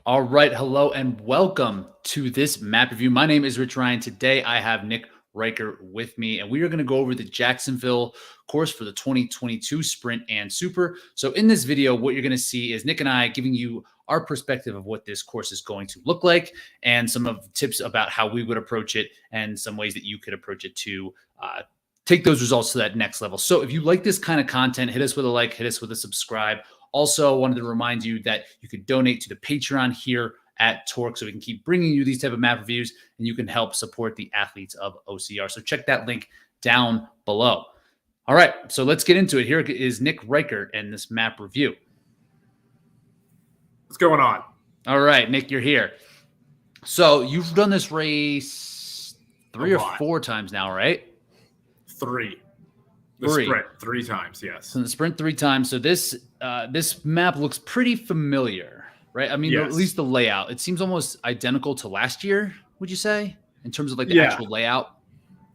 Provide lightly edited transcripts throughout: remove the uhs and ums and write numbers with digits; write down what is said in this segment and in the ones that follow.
All right. Hello and welcome to this map review. My name is Rich Ryan. Today I have Nick Ryker with me, and we are going to go over the Jacksonville course for the 2022 Sprint and Super. So in this video, what you're going to see is Nick and I giving you our perspective of what this course is going to look like and some of the tips about how we would approach it and some ways that you could approach it to take those results to that next level. So if you like this kind of content, hit us with a like, hit us with a subscribe. Also, wanted to remind you that you could donate to the Patreon here at TORC so we can keep bringing you these type of map reviews and you can help support the athletes of OCR. So check that link down below. All right, so let's get into it. Here is Nick Ryker and this map review. What's going on? All right, Nick, you're here. So you've done this race three or four times now, right? Three. The sprint 3 times, yes. So the sprint 3 times. So this map looks pretty familiar, right? I mean, yes. At least the layout. It seems almost identical to last year, would you say, in terms of like the actual layout?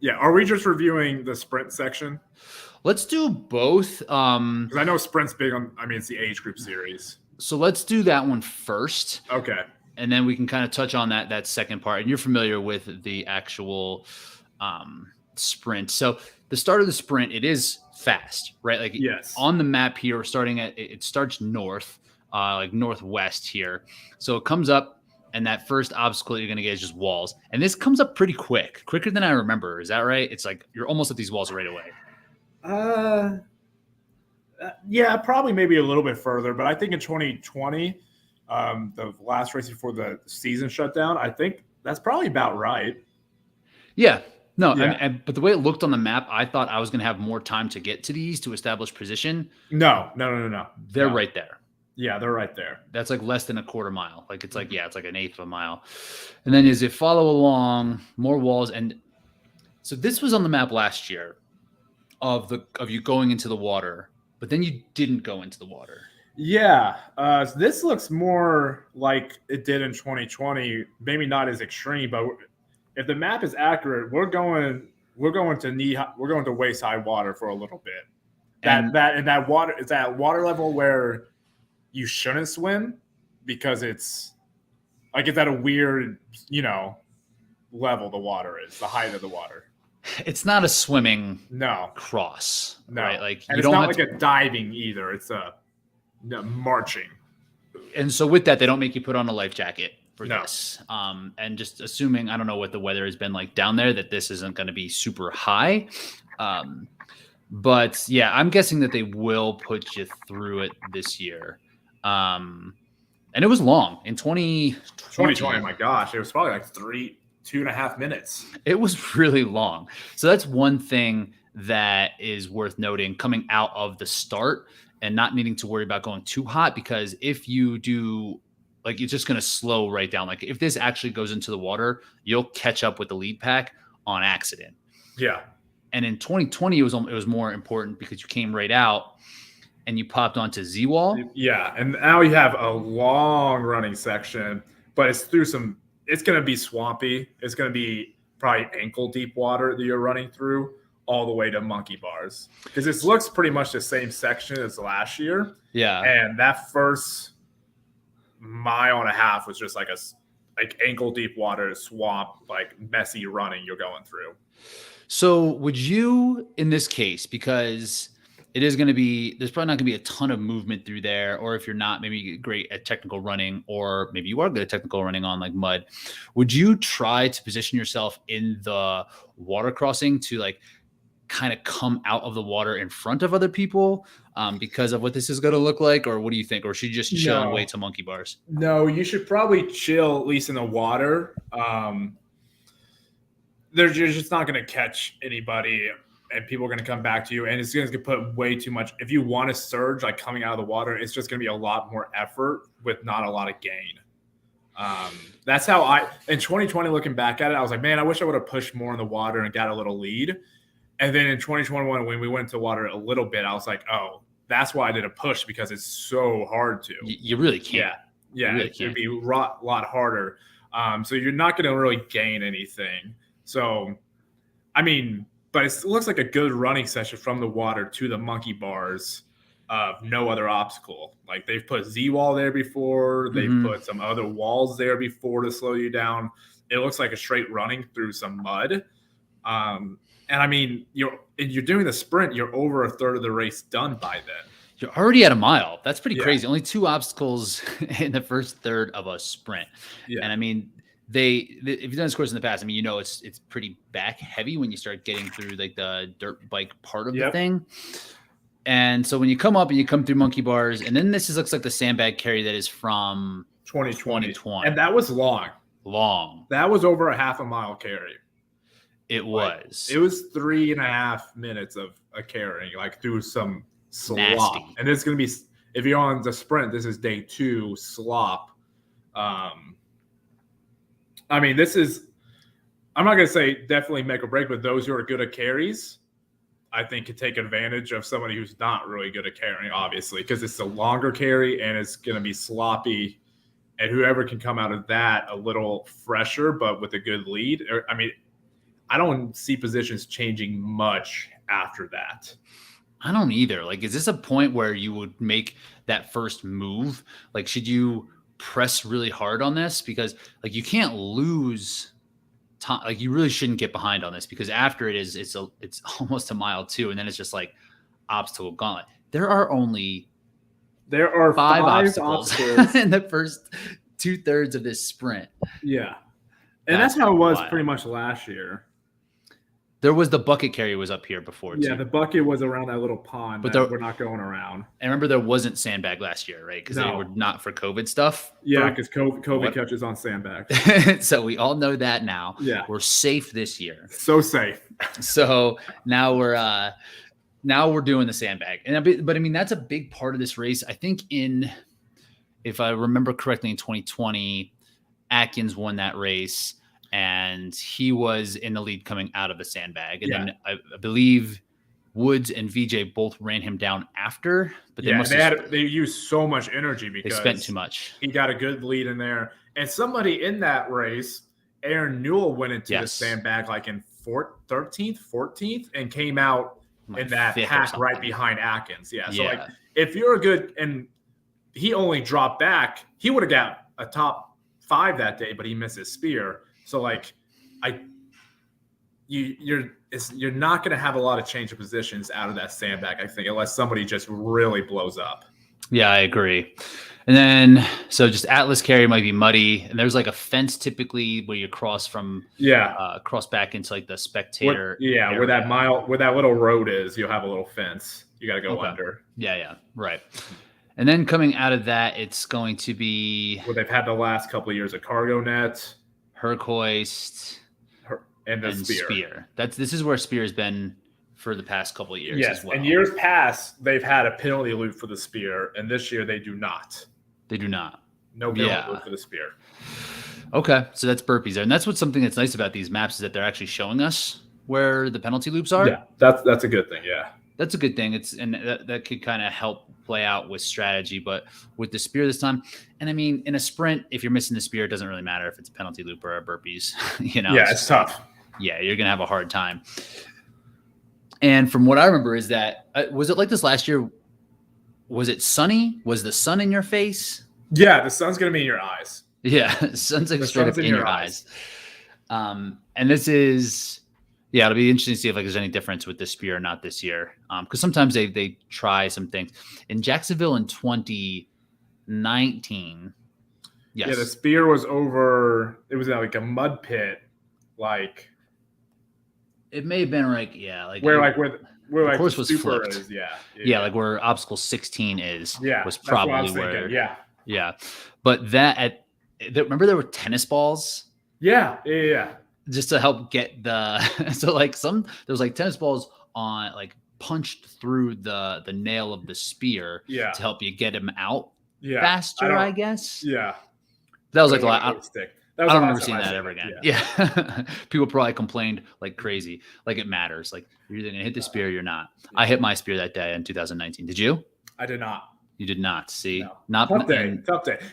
Yeah. Are we just reviewing the sprint section? Let's do both. Because I know sprint's big on, it's the age group series. So let's do that one first. Okay. And then we can kind of touch on that second part. And you're familiar with the actual sprint. So the start of the sprint, it is fast, right? Like yes. On the map here, we're starting at, it starts north, like northwest here. So it comes up and that first obstacle you're going to get is just walls. And this comes up pretty quicker than I remember. Is that right? It's like you're almost at these walls right away. Yeah, probably maybe a little bit further. But I think in 2020, the last race before the season shut down, I think that's probably about right. Yeah. No, yeah. But the way it looked on the map, I thought I was going to have more time to get to these to establish position. No. They're right there. Yeah, they're right there. That's like less than a quarter mile. Like it's like, it's like an eighth of a mile. And then as you follow along, more walls. And so this was on the map last year of you going into the water, but then you didn't go into the water. Yeah. So this looks more like it did in 2020. Maybe not as extreme, but if the map is accurate, we're going to waist high water for a little bit. That water is that water level where you shouldn't swim because it's like it's at a weird, level the water is, the height of the water. It's not a swimming cross. No. Right? Like and it's not like a diving either. It's a marching. And so with that, they don't make you put on a life jacket. This. And just assuming, I don't know what the weather has been like down there, that this isn't going to be super high. But yeah, I'm guessing that they will put you through it this year. And it was long in 2020. My gosh, it was probably like 2.5 minutes. It was really long. So that's one thing that is worth noting coming out of the start and not needing to worry about going too hot, because if you do, like, it's just going to slow right down. Like if this actually goes into the water, you'll catch up with the lead pack on accident. Yeah. And in 2020, it was more important because you came right out and you popped onto Z-Wall. Yeah. And now you have a long running section, but it's through it's going to be swampy. It's going to be probably ankle deep water that you're running through all the way to monkey bars, because this looks pretty much the same section as last year. Yeah. And that first 1.5 miles was just like ankle deep water, swamp, like messy running you're going through. So would you, in this case, because it is going to be, there's probably not going to be a ton of movement through there, or if you're not maybe great at technical running, or maybe you are good at technical running on like mud, would you try to position yourself in the water crossing to like kind of come out of the water in front of other people because of what this is going to look like? Or what do you think? Or should you just chill and wait to monkey bars? No, you should probably chill, at least in the water. You're just not going to catch anybody, and people are going to come back to you, and it's going to put way too much. If you want to surge, like coming out of the water, it's just going to be a lot more effort with not a lot of gain. That's how in 2020, looking back at it, I was like, man, I wish I would have pushed more in the water and got a little lead. And then in 2021, when we went to water a little bit, I was like, oh, that's why I did a push, because it's so hard to. You really can't. Yeah, really it'd be a lot harder. So you're not going to really gain anything. So, but it looks like a good running session from the water to the monkey bars. of no other obstacle. Like they've put Z-wall there before. They've put some other walls there before to slow you down. It looks like a straight running through some mud. And I mean, you're doing the sprint. You're over a third of the race done by then. You're already at a mile. That's pretty crazy. Only 2 obstacles in the first third of a sprint. Yeah. And I mean, if you've done this course in the past, I mean, it's pretty back heavy when you start getting through like the dirt bike part of the thing. And so when you come up and you come through monkey bars, and then looks like the sandbag carry that is from 2020. And that was long. That was over a half a mile carry. It was. It was 3.5 minutes of a carry, like through some slop. Nasty. And it's going to be, if you're on the sprint, this is day 2 slop. I mean, this is, I'm not going to say definitely make or break, but those who are good at carries, I think could take advantage of somebody who's not really good at carrying, obviously, because it's a longer carry and it's going to be sloppy. And whoever can come out of that a little fresher, but with a good lead. I mean, I don't see positions changing much after that. I don't either. Like, is this a point where you would make that first move? Like, should you press really hard on this? Because, like, you can't lose time. Like, you really shouldn't get behind on this, because after it's almost a mile 2, and then it's just like obstacle gauntlet. There are 5 obstacles in the first 2/3 of this sprint. Yeah. And that's how it was pretty much last year. There was the bucket carry was up here before, too. Yeah, the bucket was around that little pond, but we're not going around. And remember, there wasn't Sandbag last year, right? Because they were not for COVID stuff. Yeah, because COVID catches on Sandbag. So we all know that now. Yeah. We're safe this year. So safe. So now we're doing the Sandbag. But I mean, that's a big part of this race. I think if I remember correctly, in 2020, Atkins won that race. And he was in the lead coming out of the Sandbag. And then I believe Woods and VJ both ran him down after. But they used so much energy because they spent too much. He got a good lead in there. And somebody in that race, Aaron Newell, went into the Sandbag like in 13th, 14th, and came out in that pack right behind Atkins. Yeah. So like, if you're a good, and he only dropped back, he would have got a top 5 that day, but he missed his spear. So like, you're not going to have a lot of change of positions out of that Sandbag, I think, unless somebody just really blows up. Yeah, I agree. And then, so just Atlas carry might be muddy, and there's like a fence typically where you cross from cross back into like the spectator. Where that little road is, you'll have a little fence. You got to go under. Yeah, right. And then coming out of that, it's going to be where they've had the last couple of years of cargo net. Herhoist and spear. This is where spear has been for the past couple of years as well. And years past, they've had a penalty loop for the spear, and this year they do not. They do not. No penalty loop for the spear. Okay, so that's burpees there, and that's something that's nice about these maps, is that they're actually showing us where the penalty loops are. Yeah, that's a good thing. Yeah, that's a good thing. That could kind of help play out with strategy, but with the spear this time, and I mean, in a sprint, if you're missing the spear, it doesn't really matter if it's a penalty loop or a burpees. Yeah, it's tough. Yeah, you're gonna have a hard time. And from what I remember is that was it like this last year? Was it sunny? Was the sun in your face? Yeah, the sun's gonna be in your eyes. Yeah, the sun's like straight up in your eyes. And this is. Yeah, it'll be interesting to see if there's any difference with this spear or not this year. Because sometimes they try some things. In Jacksonville in 2019, yes. Yeah, the spear was over. It was like a mud pit, like. It may have been where the course was flipped. Is, yeah, like where obstacle 16 is. Yeah, was probably where. Thinking, yeah. But remember there were tennis balls. Yeah. Just to help get there was like tennis balls on like punched through the nail of the spear to help you get him out faster, I guess. Yeah. That was like I don't remember seeing that ever again. Yeah. People probably complained like crazy. Like it matters. Like you're either gonna hit the spear or you're not. I hit my spear that day in 2019. Did you? I did not. You did not. See, no. Tough day.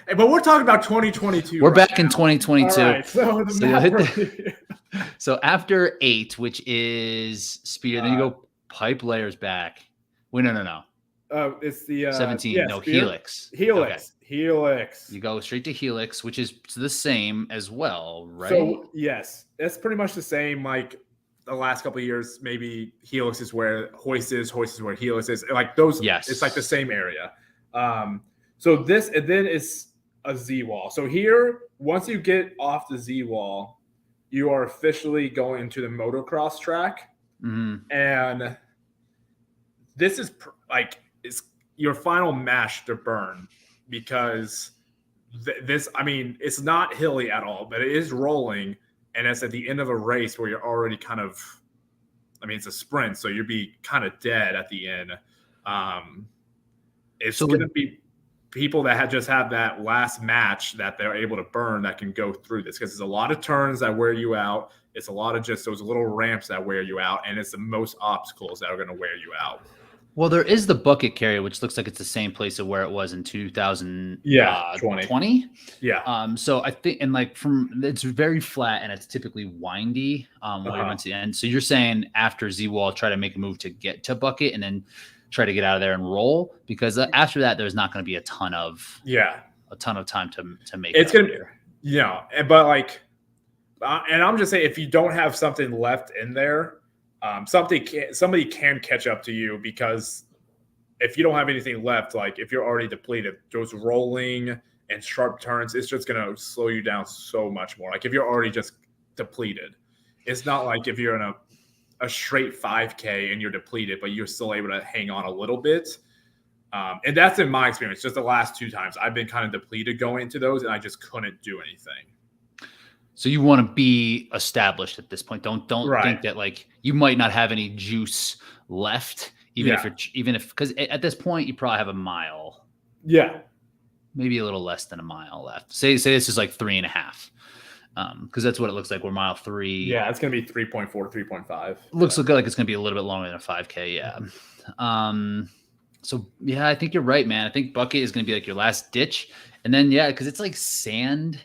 Hey, but we're talking about 2022. We're back in 2022. All right, so after 8, which is spear, then you go pipe layers back. Wait, no. It's the 17. No, Helix. Helix. Okay. Helix. You go straight to Helix, which is the same as well, right? So yes, it's pretty much the same. Like the last couple of years, maybe Helix is where Hoist is where Helix is. Like those, Yes. It's like the same area. So this, and then it's a Z wall. So here, once you get off the Z wall, you are officially going into the motocross track, and this is like it's your final mash to burn because this. I mean, it's not hilly at all, but it is rolling. And it's at the end of a race where you're already kind of, I mean, it's a sprint, so you'd be kind of dead at the end. It's going to be people that just have that last match that they're able to burn that can go through this because there's a lot of turns that wear you out. It's a lot of just those little ramps that wear you out, and it's the most obstacles that are going to wear you out. Well, there is the bucket carrier, which looks like it's the same place of where it was in 2020. Yeah. So I think, and like it's very flat and it's typically windy when you run to the end. So you're saying after Z-Wall, try to make a move to get to bucket and then try to get out of there and roll because after that, there's not going to be a ton of time to make. It's going to be, but like, and I'm just saying, if you don't have something left in there, somebody can catch up to you because if you don't have anything left, like if you're already depleted, those rolling and sharp turns, it's just going to slow you down so much more. Like if you're already just depleted, it's not like if you're in a straight 5K and you're depleted, but you're still able to hang on a little bit. And that's in my experience. Just the last 2 times I've been kind of depleted going into those and I just couldn't do anything. So you want to be established at this point. Don't think that like you might not have any juice left, even if because at this point you probably have a mile. Yeah, maybe a little less than a mile left. Say this is like 3.5, because that's what it looks like. We're mile 3. Yeah, it's gonna be 3.4, 3.5. Looks like it's gonna be a little bit longer than a 5K. Yeah. So yeah, I think you're right, man. I think bucket is gonna be like your last ditch, and then because it's like sand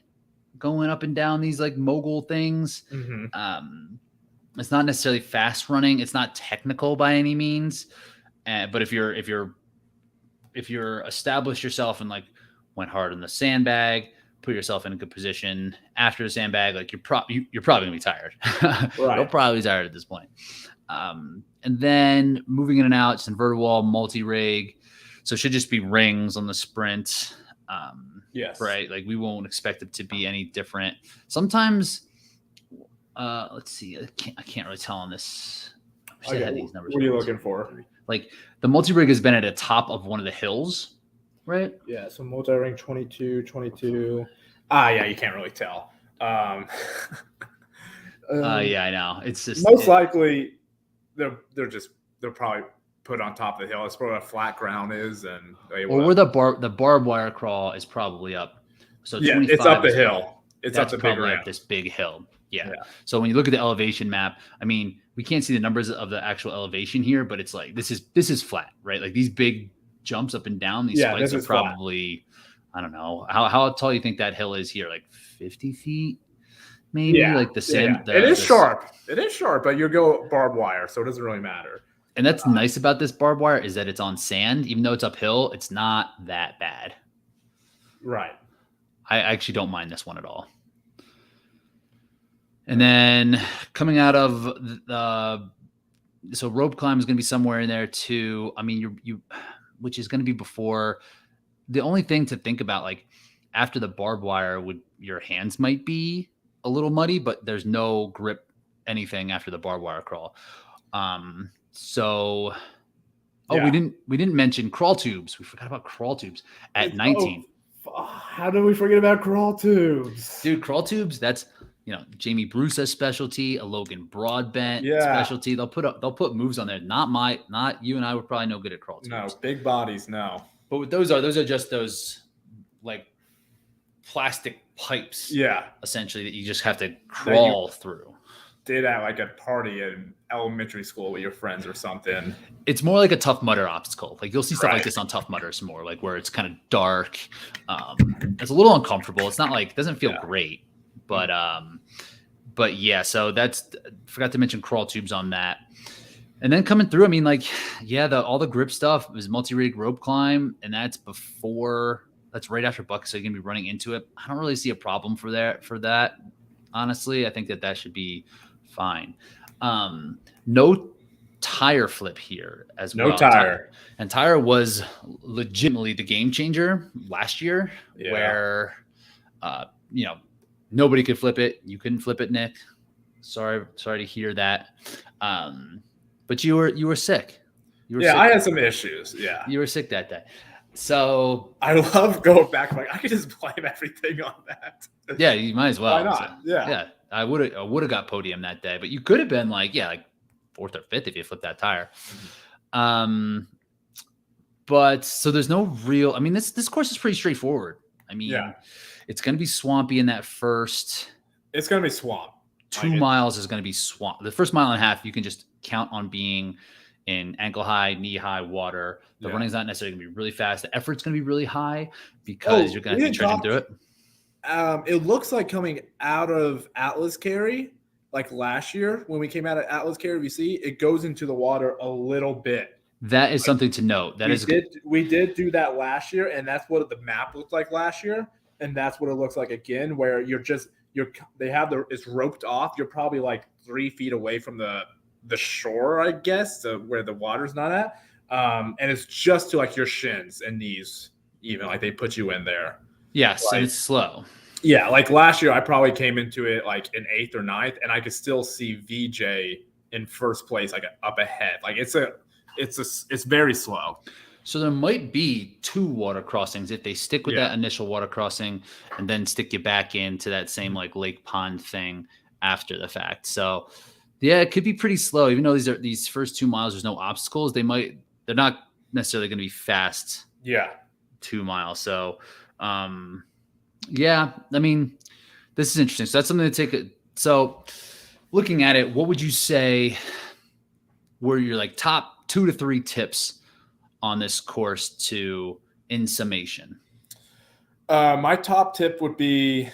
going up and down these like mogul things. It's not necessarily fast running. It's not technical by any means. But if you're established yourself and like went hard on the sandbag, put yourself in a good position after the sandbag, like you're probably gonna be tired. You're probably tired at this point. And then moving in and out, it's inverted wall, multi-rig. So it should just be rings on the sprint. Yes. Right. Like we won't expect it to be any different. Sometimes, let's see. I can't really tell on this. I had these numbers. What are you looking for? Like the multi-rig has been at the top of one of the hills, right? Yeah. So multi-ring 22. Yeah. You can't really tell. Yeah, I know. It's just most likely they're probably put on top of the hill. It's where a flat ground is, and where the barbed wire crawl is probably up. So it's up the hill. It's up the big ramp. Up this big hill. Yeah. So when you look at the elevation map, I mean, we can't see the numbers of the actual elevation here, but it's like this is flat, right? Like these big jumps up and down, these spikes are probably flat. I don't know how tall do you think that hill is here, like 50 feet. Maybe like the sand. It is sharp. It is sharp, but you go barbed wire, so it doesn't really matter. And that's nice about this barbed wire is that it's on sand. Even though it's uphill, it's not that bad. Right. I actually don't mind this one at all. And then coming out of so rope climb is going to be somewhere in there too. I mean, which is going to be before. The only thing to think about, like after the barbed wire, your hands might be a little muddy, but there's no grip anything after the barbed wire crawl. We didn't mention crawl tubes. We forgot about crawl tubes at 19. How did we forget about crawl tubes? Dude, crawl tubes, that's Jamie Bruce's specialty, a Logan Broadbent specialty. They'll put moves on there. Not you and I were probably no good at crawl tubes. No, big bodies, no. But what those are just those like plastic pipes, essentially, that you just have to crawl through. Did at like a party in elementary school with your friends or something. It's more like a Tough Mudder obstacle. Like you'll see stuff like this on Tough Mudder some more, like where it's kind of dark. It's a little uncomfortable. It's not like it doesn't feel great, but yeah. So forgot to mention crawl tubes on that. And then coming through, I mean, like, yeah, all the grip stuff was multi-rig rope climb, and that's right after bucket, so you're gonna be running into it. I don't really see a problem for that. Honestly, I think that should be fine. No tire flip here as No well. tire. And tire was legitimately the game changer last year, where nobody could flip it. You couldn't flip it, Nick. Sorry to hear that. But you were sick. Sick. I had some issues. Yeah. You were sick that day. So I love going back. Like I could just blame everything on that. Yeah, you might as well. Why not? So, yeah. I would have got podium that day, but you could have been like fourth or fifth if you flipped that tire. Mm-hmm. But so there's no real. I mean, this course is pretty straightforward. I mean, it's going to be swampy in that first. It's going to be swamp. 2 miles is going to be swamp. The first mile and a half, you can just count on being in ankle high, knee high water. The running's not necessarily going to be really fast. The effort's going to be really high because you're going to be trudging through it. It looks like coming out of Atlas Carry, like last year when we came out of Atlas Carry VC, it goes into the water a little bit. That is something to note. We did do that last year, and that's what the map looked like last year, and that's what it looks like again, where it's roped off. You're probably like 3 feet away from the shore, I guess, where the water's not at, and it's just to like your shins and knees, even like they put you in there. Yes, and it's slow. Yeah, like last year, I probably came into it like in 8th or 9th, and I could still see VJ in first place, like up ahead. Like it's very slow. So there might be 2 water crossings if they stick with that initial water crossing and then stick you back into that same like lake pond thing after the fact. So yeah, it could be pretty slow. Even though these first 2 miles, there's no obstacles. They're not necessarily going to be fast. Yeah, 2 miles. So yeah, I mean, this is interesting. So that's something to take. So looking at it, what would you say were your like top 2 to 3 tips on this course in summation? My top tip would be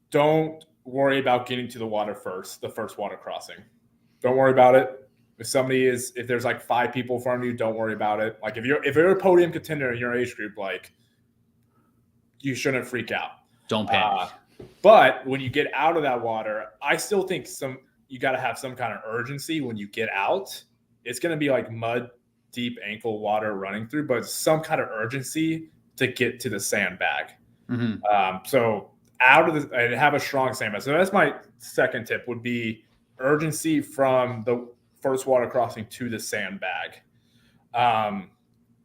don't worry about getting to the water first, the first water crossing. Don't worry about it. If there's like 5 people in front of you, don't worry about it. Like if you're a podium contender in your age group, like you shouldn't freak out. Don't panic. But when you get out of that water, I still think you got to have some kind of urgency when you get out. It's going to be like mud deep ankle water running through, but some kind of urgency to get to the sandbag. Mm-hmm. So and have a strong sandbag. So that's my second tip would be urgency from the first water crossing to the sandbag. And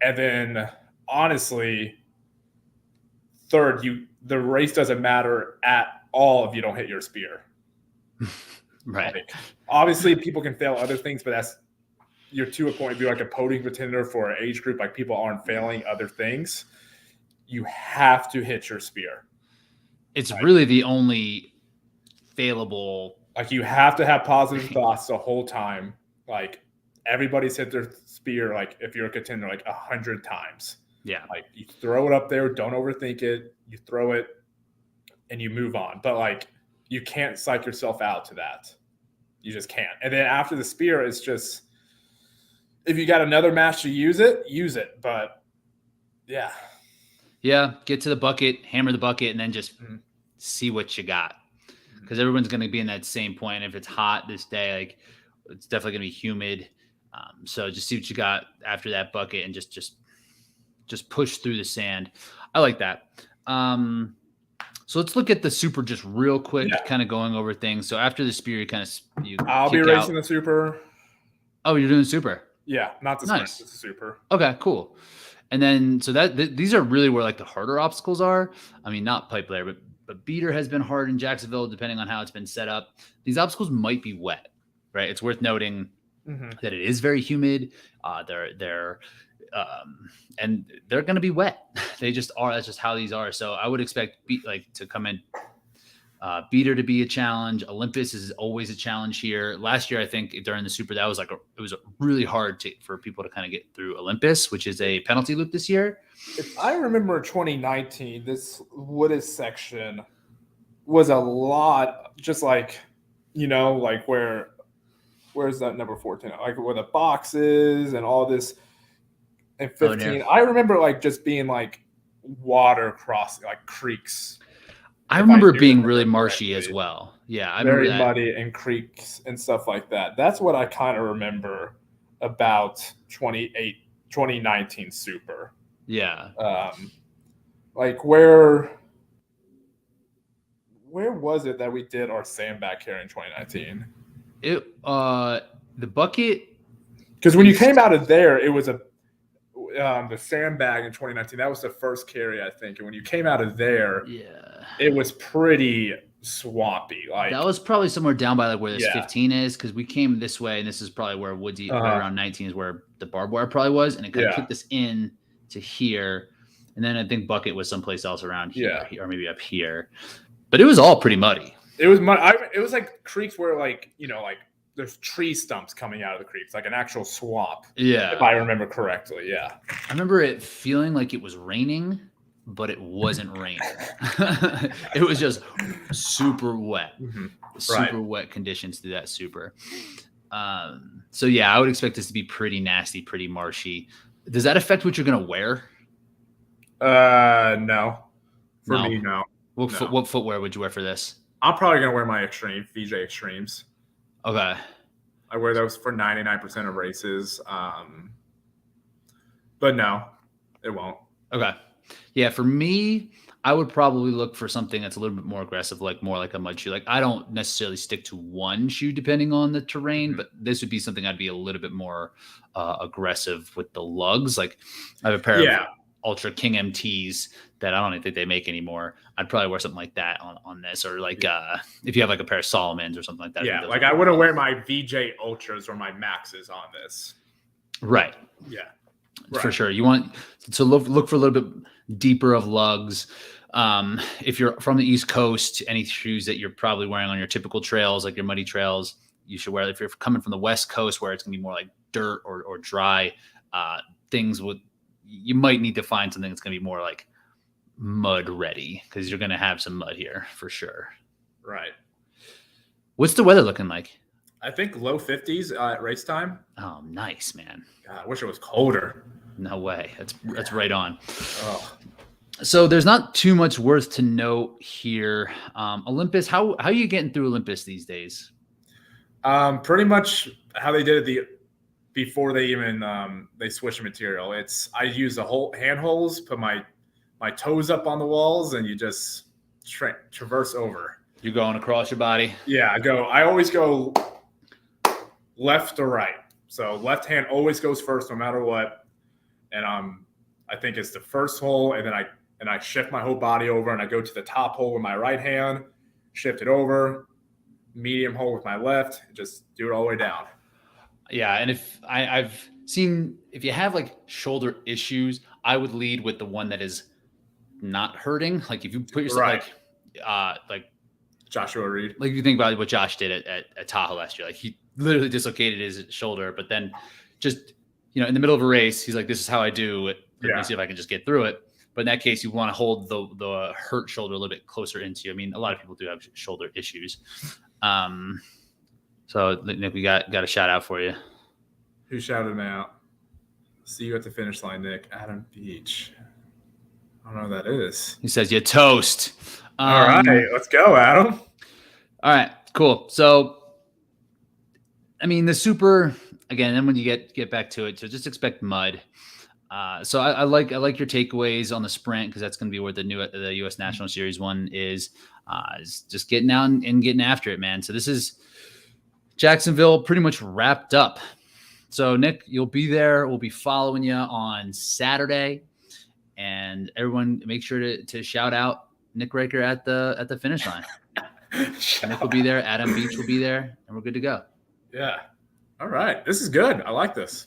then honestly, third, the race doesn't matter at all if you don't hit your spear. Right. Like, obviously, people can fail other things, but you're to a point. If you're like a podium contender for an age group, like people aren't failing other things, you have to hit your spear. It's really the only failable. Like you have to have positive thoughts the whole time. Like everybody's hit their spear. Like if you're a contender, like 100 times. Yeah. Like you throw it up there, don't overthink it. You throw it and you move on. But like you can't psych yourself out to that. You just can't. And then after the spear, it's just if you got another match to use it. But yeah. Yeah. Get to the bucket, hammer the bucket, and then just see what you got. Because everyone's going to be in that same point. If it's hot this day, like it's definitely going to be humid. So just see what you got after that bucket and just push through the sand. I like that. So let's look at the super just real quick, kind of going over things. So after the spear, I'll be racing the super. Oh, you're doing super. Yeah, not the sprint, it's the super. Okay, cool. And then so these are really where like the harder obstacles are. I mean, not pipe layer, but beater has been hard in Jacksonville, depending on how it's been set up. These obstacles might be wet, right? It's worth noting that it is very humid. And they're going to be wet. They just are. That's just how these are. So I would expect to come in. Beater to be a challenge. Olympus is always a challenge here. Last year, I think during the super, that was it was really hard for people to kind of get through Olympus, which is a penalty loop this year. If I remember 2019, this wooded section was a lot, just like, like where where's that number 14? Like where the boxes and all this. And 15, no. I remember like just being like water crossing, like creeks. I remember it being really marshy as well. Yeah, I remember very that. muddy and creeks and stuff like that. That's what I kind of remember about 2019 Super. Yeah. Like where was it that we did our Sandbag here in 2019? The bucket. Because when you came out of there, it was the Sandbag in 2019. That was the first carry, I think. And when you came out of there, it was pretty swampy. Like that was probably somewhere down by like where this 15 is, because we came this way, and this is probably where Woodsy around 19 is where the barbed wire probably was, and it kind of kicked us in to here, and then I think bucket was someplace else around here, or maybe up here, but it was all pretty muddy. It was mud. It was like creeks where like like there's tree stumps coming out of the creeks, like an actual swamp. Yeah, if I remember correctly. Yeah, I remember it feeling like it was raining, but it wasn't raining. It was just super wet, super wet conditions through that Super. So yeah, I would expect this to be pretty nasty, pretty marshy. Does that affect what you're gonna wear? No. For me, no. What footwear would you wear for this? I'm probably gonna wear my VJ Extremes. Okay. I wear those for 99% of races. But no, it won't. Okay. Yeah, for me, I would probably look for something that's a little bit more aggressive, like more like a mud shoe. Like I don't necessarily stick to one shoe depending on the terrain, but this would be something I'd be a little bit more aggressive with the lugs. Like I have a pair of Ultra King MTs that I don't even think they make anymore. I'd probably wear something like that on this, or like if you have like a pair of Solomons or something like that. Yeah, like I wouldn't wear my VJ Ultras or my Maxes on this. Right. Yeah. For sure. You want to look for a little bit deeper of lugs. If you're from the East Coast, any shoes that you're probably wearing on your typical trails, like your muddy trails, you should wear. If you're coming from the West Coast, where it's gonna be more like dirt or dry, you might need to find something that's gonna be more like mud ready, because you're gonna have some mud here for sure. Right. What's the weather looking like? I think low 50s at race time. Oh, nice, man. God, I wish it was colder. No way. That's right on. Oh. So there's not too much worth to note here. Olympus, how are you getting through Olympus these days? Pretty much how they did it before they even they switched the material. I use the whole hand holes, put my toes up on the walls, and you just traverse over. You're going across your body? Yeah, I always go left to right. So left hand always goes first, no matter what. And I think it's the first hole, and then I shift my whole body over, and I go to the top hole with my right hand, shift it over, medium hole with my left, just do it all the way down. Yeah, and if I've seen, if you have like shoulder issues, I would lead with the one that is not hurting. Like if you put yourself like Joshua Reed. Like if you think about what Josh did at Tahoe last year, like he literally dislocated his shoulder, but then just, in the middle of a race, he's like, this is how I do it. Let me see if I can just get through it. But in that case, you want to hold the hurt shoulder a little bit closer into you. I mean, a lot of people do have shoulder issues. So Nick, we got a shout out for you. Who shouted me out? See you at the finish line, Nick. Adam Beach. I don't know who that is. He says, you toast. All right, let's go, Adam. All right, cool. So, I mean, the Super, again, then when you get back to it, so just expect mud. So I like your takeaways on the sprint, because that's going to be where the U.S. National Series one is just getting out and getting after it, man. So this is Jacksonville pretty much wrapped up. So Nick, you'll be there. We'll be following you on Saturday, and everyone make sure to shout out Nick Ryker at the finish line. Nick will be there. Adam Beach will be there, and we're good to go. Yeah. All right. This is good. I like this.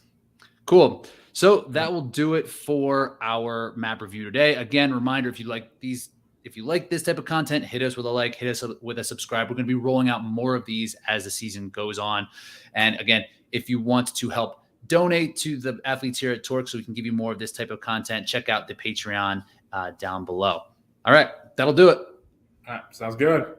Cool. So that will do it for our map review today. Again, reminder, if you like this type of content, hit us with a like, hit us with a subscribe. We're going to be rolling out more of these as the season goes on. And again, if you want to help donate to the athletes here at TORC so we can give you more of this type of content, check out the Patreon down below. All right. That'll do it. All right. Sounds good.